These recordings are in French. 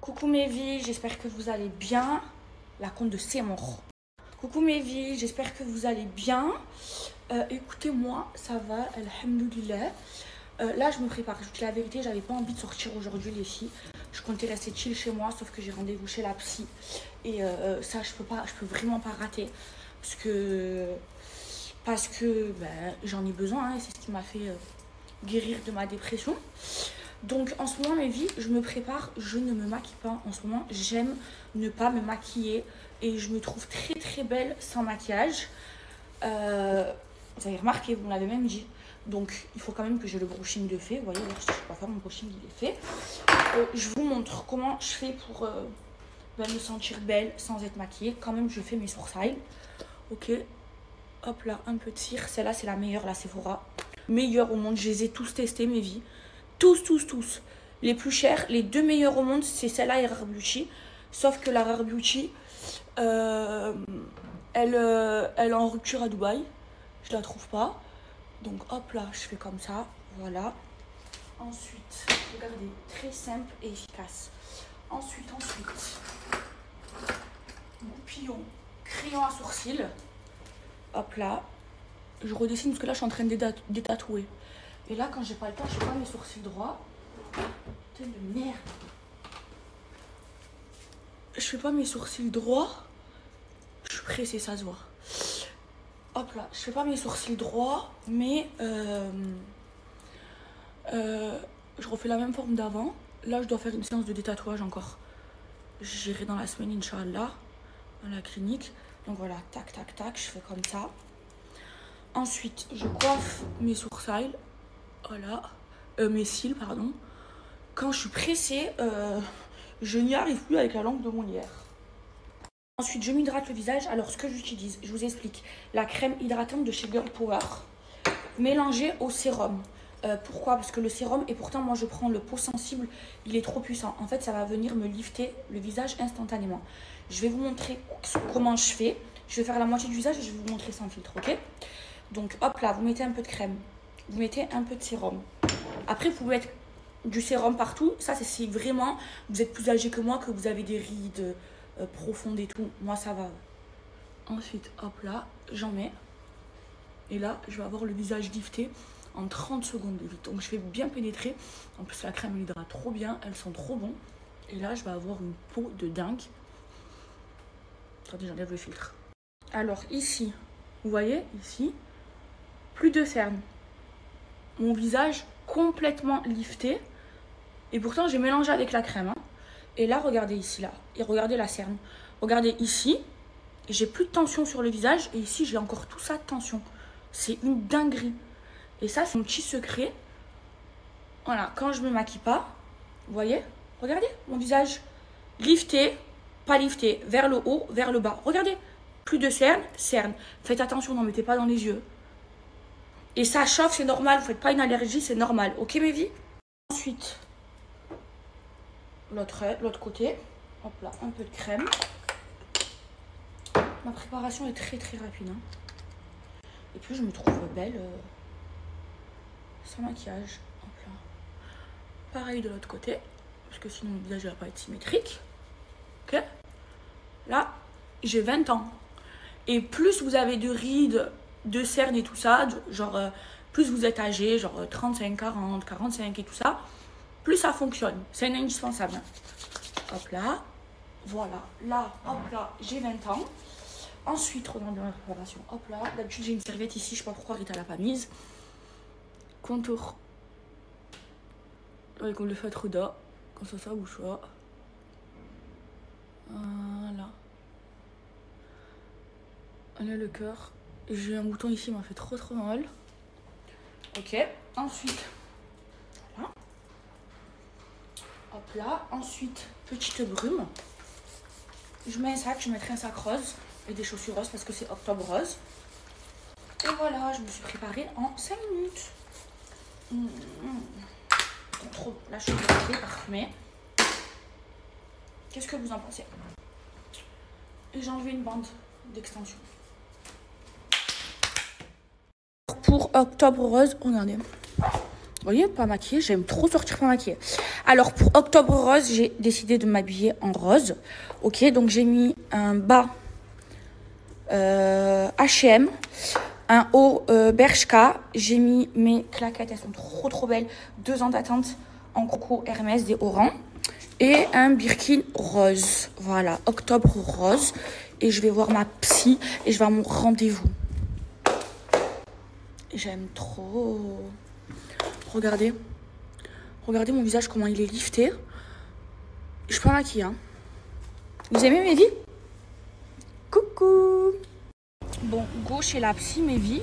Coucou mes vies, j'espère que vous allez bien. La compte de c'est mort. Coucou mes vies, j'espère que vous allez bien. Écoutez, moi, ça va, alhamdoulilah. Là, je me prépare. Je vous dis la vérité, j'avais pas envie de sortir aujourd'hui, les filles. Je comptais rester chill chez moi, sauf que j'ai rendez-vous chez la psy. Et ça, je peux vraiment pas rater. Parce que j'en ai besoin, hein, et c'est ce qui m'a fait guérir de ma dépression. Donc en ce moment, mes vies, je me prépare, je ne me maquille pas. En ce moment, j'aime ne pas me maquiller et je me trouve très très belle sans maquillage. Vous avez remarqué, vous me l'avez même dit. Donc il faut quand même que j'ai le brushing de fait. Vous voyez, là, je ne sais pas faire, mon brushing il est fait. Je vous montre comment je fais pour me sentir belle sans être maquillée. Quand même, je fais mes sourcils. Ok, hop là, un peu de cire. Celle-là, c'est la meilleure, la Sephora. Meilleure au monde, je les ai tous testés, mes vies. Tous. Les plus chers, les deux meilleurs au monde, c'est celle-là et Rare Beauty. Sauf que la Rare Beauty, elle est en rupture à Dubaï. Je la trouve pas. Donc hop là, je fais comme ça. Voilà. Ensuite, regardez, très simple et efficace. Ensuite, goupillon, crayon à sourcils. Hop là. Je redessine parce que là, je suis en train de détatouer. Et là, quand j'ai pas le temps, je fais pas mes sourcils droits. Putain de merde. Je fais pas mes sourcils droits. Je suis pressée, ça se voit. Hop là, je fais pas mes sourcils droits, mais je refais la même forme d'avant. Là, je dois faire une séance de détatouage encore. J'irai dans la semaine, Inch'Allah, à la clinique. Donc voilà, tac, je fais comme ça. Ensuite, je coiffe mes sourcils. Voilà, mes cils, pardon. Quand je suis pressée, je n'y arrive plus avec la langue de Molière. Ensuite, je m'hydrate le visage. Alors, ce que j'utilise, je vous explique. La crème hydratante de chez Girl Power, mélangée au sérum. Pourquoi? Parce que le sérum, et pourtant, moi, je prends le pot sensible, il est trop puissant. En fait, ça va venir me lifter le visage instantanément. Je vais vous montrer comment je fais. Je vais faire la moitié du visage et je vais vous montrer sans filtre, ok? Donc, hop là, vous mettez un peu de crème. Vous mettez un peu de sérum. Après, vous pouvez mettre du sérum partout. Ça, c'est si vraiment vous êtes plus âgé que moi, que vous avez des rides profondes et tout. Moi, ça va. Ensuite, hop là, j'en mets. Et là, je vais avoir le visage lifté en 30 secondes de vite. Donc, je vais bien pénétrer. En plus, la crème, elle hydrate trop bien. Elles sont trop bon. Et là, je vais avoir une peau de dingue. Attendez, j'enlève le filtre. Alors, ici, vous voyez, ici, plus de cernes. Mon visage complètement lifté. Et pourtant, j'ai mélangé avec la crème. Hein. Et là, regardez ici, là. Et regardez la cerne. Regardez ici. J'ai plus de tension sur le visage. Et ici, j'ai encore tout ça de tension. C'est une dinguerie. Et ça, c'est mon petit secret. Voilà, quand je me maquille pas, vous voyez, regardez, mon visage lifté, pas lifté, vers le haut, vers le bas. Regardez, plus de cernes, cernes. Faites attention, n'en mettez pas dans les yeux. Et ça chauffe, c'est normal. Vous faites pas une allergie, c'est normal. Ok, mes vies? Ensuite, l'autre côté. Hop là, un peu de crème. Ma préparation est très rapide. Hein. Et puis, je me trouve belle sans maquillage. Hop là. Pareil de l'autre côté. Parce que sinon, mon visage ne va pas être symétrique. Ok? Là, j'ai 20 ans. Et plus vous avez de rides, de cernes et tout ça, genre plus vous êtes âgé, genre 35, 40, 45 et tout ça, plus ça fonctionne. C'est indispensable. Hein. Hop là, voilà, là, hop là, j'ai 20 ans. Ensuite, regardez ma préparation. Hop là, d'habitude j'ai une serviette ici, je sais pas pourquoi Rita l'a pas mise. Contour. Avec le fait Ruda, comme ça bouge pas. Voilà. On a le cœur. J'ai un bouton ici, il m'a fait trop mal. Ok. Ensuite, voilà. Hop là. Ensuite, petite brume. Je mets un sac, je mettrai un sac rose et des chaussures roses parce que c'est octobre rose. Et voilà, je me suis préparée en 5 minutes. Trop. Là, je suis très parfumée. Qu'est-ce que vous en pensez? Et j'ai enlevé une bande d'extension. Pour octobre rose, regardez. voyez, pas maquillée. J'aime trop sortir pas maquillée. Alors, pour Octobre Rose, j'ai décidé de m'habiller en rose. Ok, donc j'ai mis un bas H&M, un haut Bershka. J'ai mis mes claquettes, elles sont trop belles. 2 ans d'attente en coco Hermès des hauts rangs. Et un Birkin rose. Voilà, Octobre Rose. Et je vais voir ma psy et je vais à mon rendez-vous. J'aime trop. Regardez. Regardez mon visage, comment il est lifté. Je suis pas maquillée. Hein. Vous aimez mes vies? Coucou. Bon, go chez la psy, mes vies.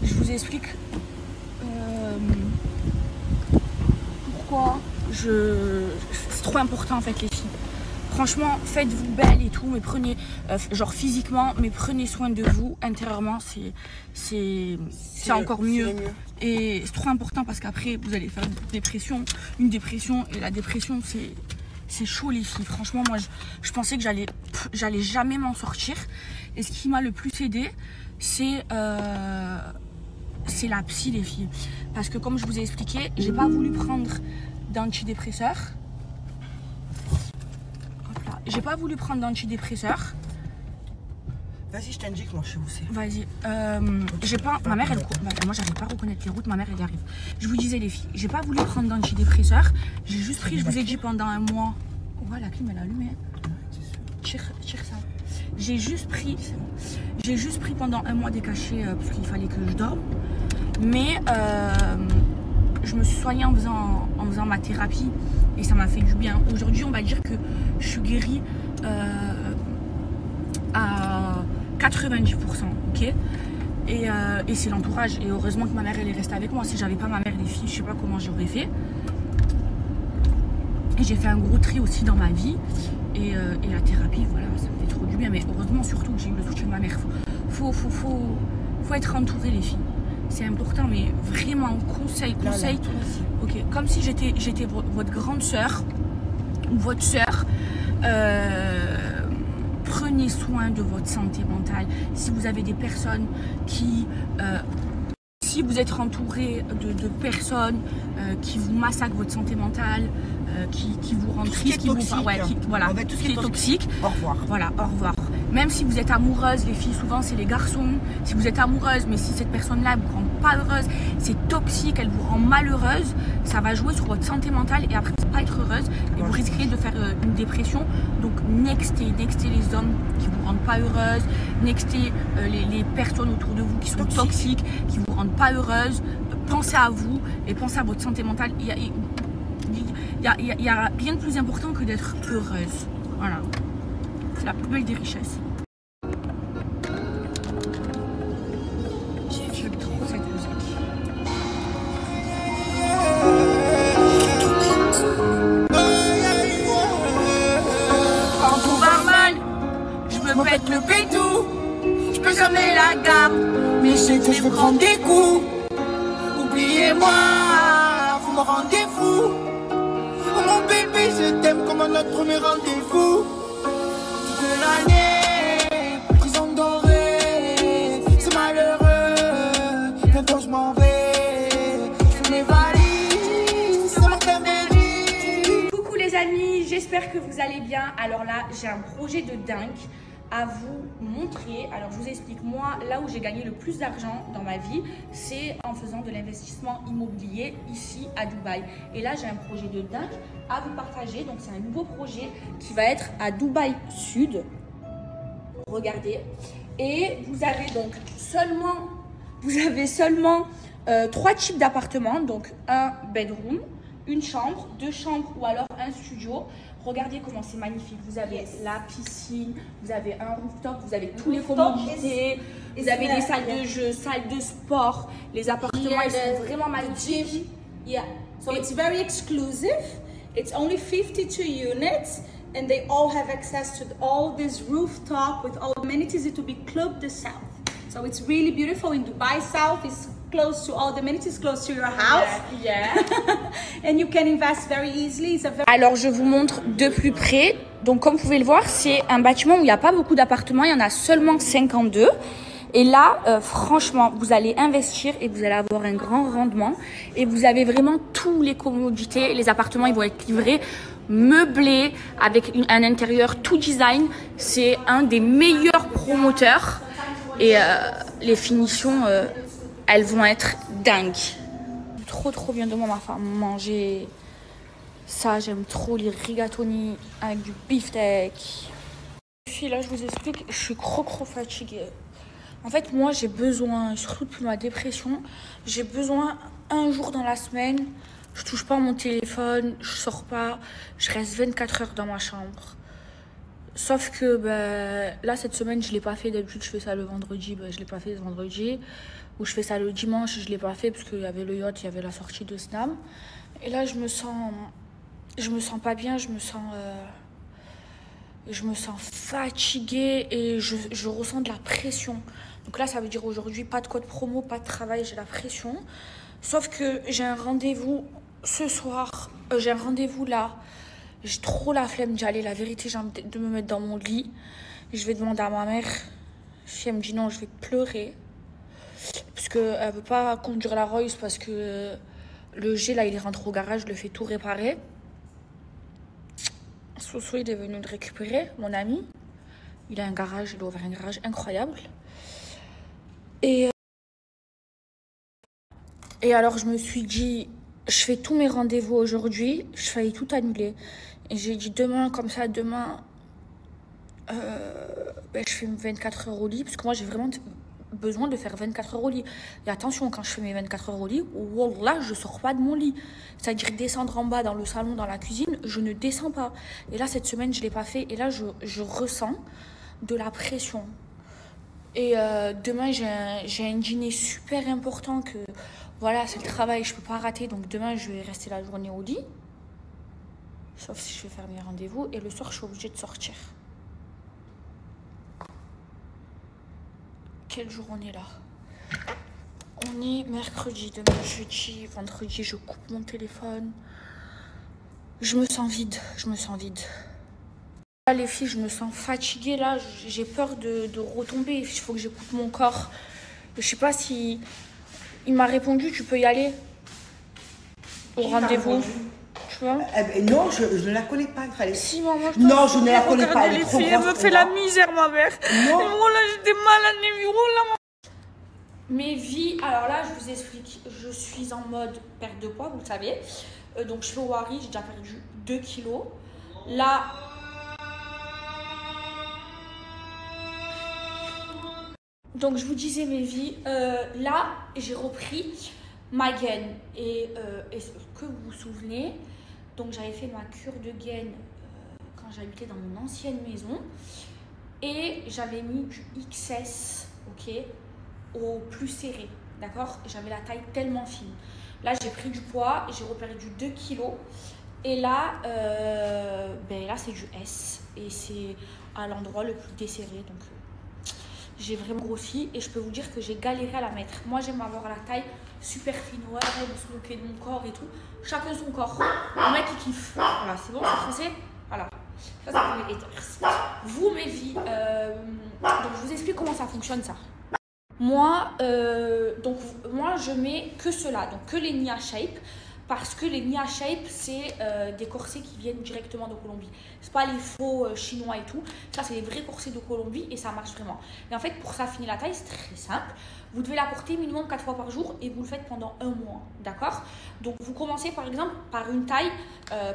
Je vous explique pourquoi c'est trop important en fait les filles. Franchement, faites-vous belle et tout, mais prenez, genre physiquement, mais prenez soin de vous intérieurement, c'est encore mieux. Et c'est trop important parce qu'après, vous allez faire une dépression, et la dépression, c'est chaud les filles. Franchement, moi, je pensais que j'allais jamais m'en sortir. Et ce qui m'a le plus aidé, c'est la psy les filles. Parce que comme je vous ai expliqué, j'ai pas voulu prendre d'antidépresseurs. J'ai pas voulu prendre d'antidépresseurs. Vas-y, je t'indique, moi, je sais où c'est. Vas-y. J'ai pas. Ma mère, elle court. Moi, j'arrive pas à reconnaître les routes. Ma mère, elle y arrive. Je vous disais, les filles, j'ai pas voulu prendre d'antidépresseurs. J'ai juste pris, je vous ai dit, pendant un mois. Oh, la clim, elle est allumée. Tire ça. J'ai juste pris pendant un mois des cachets parce qu'il fallait que je dorme. Mais je me suis soignée en faisant ma thérapie et ça m'a fait du bien. Aujourd'hui, on va dire que je suis guérie à 90%, ok. Et c'est l'entourage. Et heureusement que ma mère, elle est restée avec moi. Si j'avais pas ma mère, les filles, je sais pas comment j'aurais fait. Et j'ai fait un gros tri aussi dans ma vie. Et la thérapie, voilà, ça me fait trop du bien. Mais heureusement surtout que j'ai eu le soutien de ma mère. Faut être entouré, les filles. C'est important, mais vraiment, conseil. Ok, comme si j'étais votre grande sœur ou votre sœur. Prenez soin de votre santé mentale. Si vous avez des personnes si vous êtes entouré de personnes qui vous massacrent votre santé mentale, qui vous rendent triste, qui toxique, vous voilà, tout ce qui est toxique, au revoir. Voilà, au revoir. Même si vous êtes amoureuse, les filles, souvent c'est les garçons. Si vous êtes amoureuse, mais si cette personne-là ne vous rend pas heureuse, c'est toxique, elle vous rend malheureuse, ça va jouer sur votre santé mentale et après pas être heureuse et vous risquez de faire une dépression. Donc nextez les hommes qui vous rendent pas heureuse, nextez les personnes autour de vous qui sont toxiques, qui vous rendent pas heureuse. Pensez à vous et pensez à votre santé mentale. Il y a rien de plus important que d'être heureuse. Voilà, c'est la plus belle des richesses. J'aime trop cette musique. Quand on va mal, je me pète le pétou. Je peux jamais la garde, mais je sais que je vais prendre des coups. Oubliez-moi, vous me rendez fou. Oh mon bébé, je t'aime comme à notre premier rendez-vous. Toute l'année, prison dorée, c'est malheureux. Bientôt je m'en vais, je fais mes valises, c'est Martin Berry. Coucou les amis, j'espère que vous allez bien. Alors là, j'ai un projet de dingue à vous montrer. Alors je vous explique, moi là où j'ai gagné le plus d'argent dans ma vie, c'est en faisant de l'investissement immobilier ici à Dubaï. Et là j'ai un projet de dingue à vous partager. Donc c'est un nouveau projet qui va être à Dubaï Sud. Regardez. Et vous avez donc seulement 3 types d'appartements. Donc un bedroom, une chambre, 2 chambres ou alors un studio. Regardez comment c'est magnifique. Vous avez la piscine, vous avez un rooftop, vous avez tous les commodités, vous avez des salles de jeu, salles de sport. Les appartements ils sont vraiment magnifiques. Yeah, so it's very exclusive. It's only 52 units and they all have access to all this rooftop with all amenities. It will be Club de South. So it's really beautiful in Dubai. South is close to all the amenities, close to your house. Yeah. And you can invest very easily. Alors je vous montre de plus près. Donc comme vous pouvez le voir, c'est un bâtiment où il n'y a pas beaucoup d'appartements, il y en a seulement 52. Et là, franchement, vous allez investir et vous allez avoir un grand rendement. Et vous avez vraiment tous les commodités. Les appartements, ils vont être livrés, meublés, avec un intérieur tout design. C'est un des meilleurs promoteurs. Et les finitions, elles vont être dingues. Trop bien. Demain, ma femme manger ça. J'aime trop les rigatoni avec du beefsteak. Là, je vous explique, je suis trop fatiguée. En fait, moi, j'ai besoin, surtout depuis ma dépression, j'ai besoin un jour dans la semaine, je touche pas mon téléphone, je sors pas, je reste 24 heures dans ma chambre. Sauf que là, cette semaine, je l'ai pas fait. D'habitude, je fais ça le vendredi, je l'ai pas fait ce vendredi. Ou je fais ça le dimanche, je l'ai pas fait parce qu'il y avait le yacht, il y avait la sortie de Snam. Et là, je me sens pas bien, je me sens fatiguée et je ressens de la pression. Donc là, ça veut dire aujourd'hui, pas de code promo, pas de travail, j'ai la pression. Sauf que j'ai un rendez-vous ce soir, j'ai un rendez-vous là. J'ai trop la flemme d'y aller. La vérité, j'ai envie de me mettre dans mon lit. Je vais demander à ma mère. Si elle me dit non, je vais pleurer. Parce qu'elle ne veut pas conduire la Rolls parce que le G, là, il est rentré au garage, je le fais tout réparer. Soso, il est venu le récupérer, mon ami. Il a un garage, il a ouvert un garage incroyable. Et alors, je me suis dit, je fais tous mes rendez-vous aujourd'hui. Je faillis tout annuler. Et j'ai dit demain, comme ça, demain, je fais 24 heures au lit. Parce que moi, j'ai vraiment besoin de faire 24 heures au lit. Et attention, quand je fais mes 24 heures au lit, wallah, je sors pas de mon lit. C'est-à-dire descendre en bas dans le salon, dans la cuisine, je ne descends pas. Et là, cette semaine, je l'ai pas fait. Et là, je ressens de la pression. Et demain, j'ai un dîner super important que, voilà, c'est le travail, je peux pas rater. Donc demain, je vais rester la journée au lit. Sauf si je vais faire mes rendez-vous. Et le soir, je suis obligée de sortir. Quel jour on est là? On est mercredi, demain jeudi, vendredi, je coupe mon téléphone. Je me sens vide. Là, les filles, je me sens fatiguée, là, j'ai peur de retomber, il faut que j'écoute mon corps. Je sais pas si... Il m'a répondu, tu peux y aller au rendez-vous. Tu vois? Non, je ne la connais pas, il fallait... Si, maman, je ne la connais pas, elle est trop grosse. Elle me fait la misère, ma mère. Non. Oh là, j'étais malade, les là, mes vies, alors là, je vous explique. Je suis en mode perte de poids, vous le savez. Donc, je fais au Wari, j'ai déjà perdu 2 kilos. Là... Donc, je vous disais mes vies. Là, j'ai repris ma gaine. Et est-ce que vous vous souvenez? Donc, j'avais fait ma cure de gaine quand j'habitais dans mon ancienne maison. Et j'avais mis du XS, ok, au plus serré, d'accord? J'avais la taille tellement fine. Là, j'ai pris du poids, j'ai reperdu 2 kilos. Et là, là, c'est du S. Et c'est à l'endroit le plus desserré. Donc, j'ai vraiment grossi et je peux vous dire que j'ai galéré à la mettre. Moi, j'aime avoir la taille super fine, ouais, de se moquer de mon corps et tout. Chacun son corps. Le mec, il kiffe. Voilà, c'est bon, c'est français. Voilà. Ça, c'est pour les haters. Vous, mes vies, donc je vous explique comment ça fonctionne, ça. Moi, je mets que cela, donc que les Nia Shape. Parce que les Nia Shape, c'est des corsets qui viennent directement de Colombie. C'est pas les faux chinois et tout. Ça, c'est les vrais corsets de Colombie et ça marche vraiment. Et en fait, pour s'affiner la taille, c'est très simple. Vous devez la porter minimum 4 fois par jour et vous le faites pendant un mois. D'accord? Donc, vous commencez par exemple par une taille.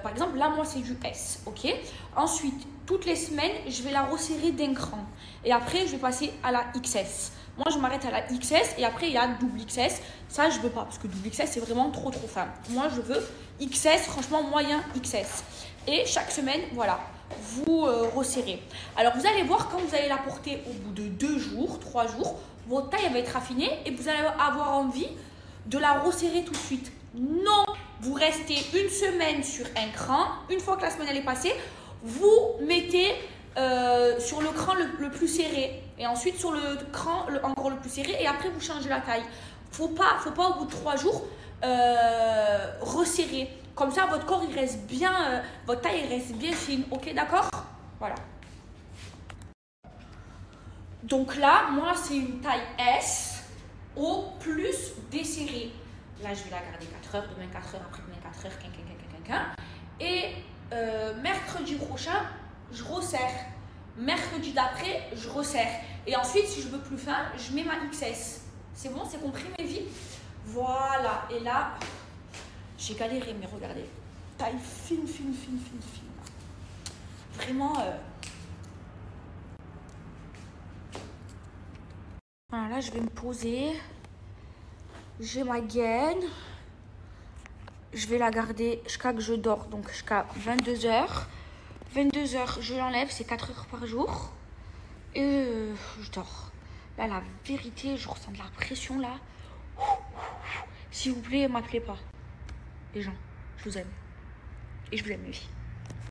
Par exemple, là, moi, c'est du S. Ok? Ensuite, toutes les semaines, je vais la resserrer d'un cran. Et après, je vais passer à la XS. Moi, je m'arrête à la XS et après, il y a double XS. Ça, je veux pas parce que double XS, c'est vraiment trop fin. Moi, je veux XS, franchement, moyen XS. Et chaque semaine, voilà, vous resserrez. Alors, vous allez voir quand vous allez la porter au bout de 2 jours, 3 jours, votre taille elle va être affinée et vous allez avoir envie de la resserrer tout de suite. Non, vous restez une semaine sur un cran. Une fois que la semaine elle est passée, vous mettez sur le cran le plus serré et ensuite sur le cran encore le plus serré et après vous changez la taille. Faut pas au bout de 3 jours resserrer. Comme ça votre corps il reste bien, votre taille il reste bien fine. Ok, d'accord? Voilà. Donc là, moi, c'est une taille S au plus desserré. Là, je vais la garder 4 heures, demain 4 heures, après-demain 4 heures, Et mercredi prochain, je resserre. Mercredi d'après, je resserre. Et ensuite, si je veux plus fin, je mets ma XS. C'est bon, c'est compris mes vies? Voilà. Et là, j'ai galéré, mais regardez. Taille fine. Vraiment... Voilà, là, je vais me poser. J'ai ma gaine. Je vais la garder jusqu'à que je dors, donc jusqu'à 22h. 22h, je l'enlève, c'est 4 heures par jour. Et je dors. Là, la vérité, je ressens de la pression, là. S'il vous plaît, m'appelez pas. Les gens, je vous aime. Et je vous aime, les filles.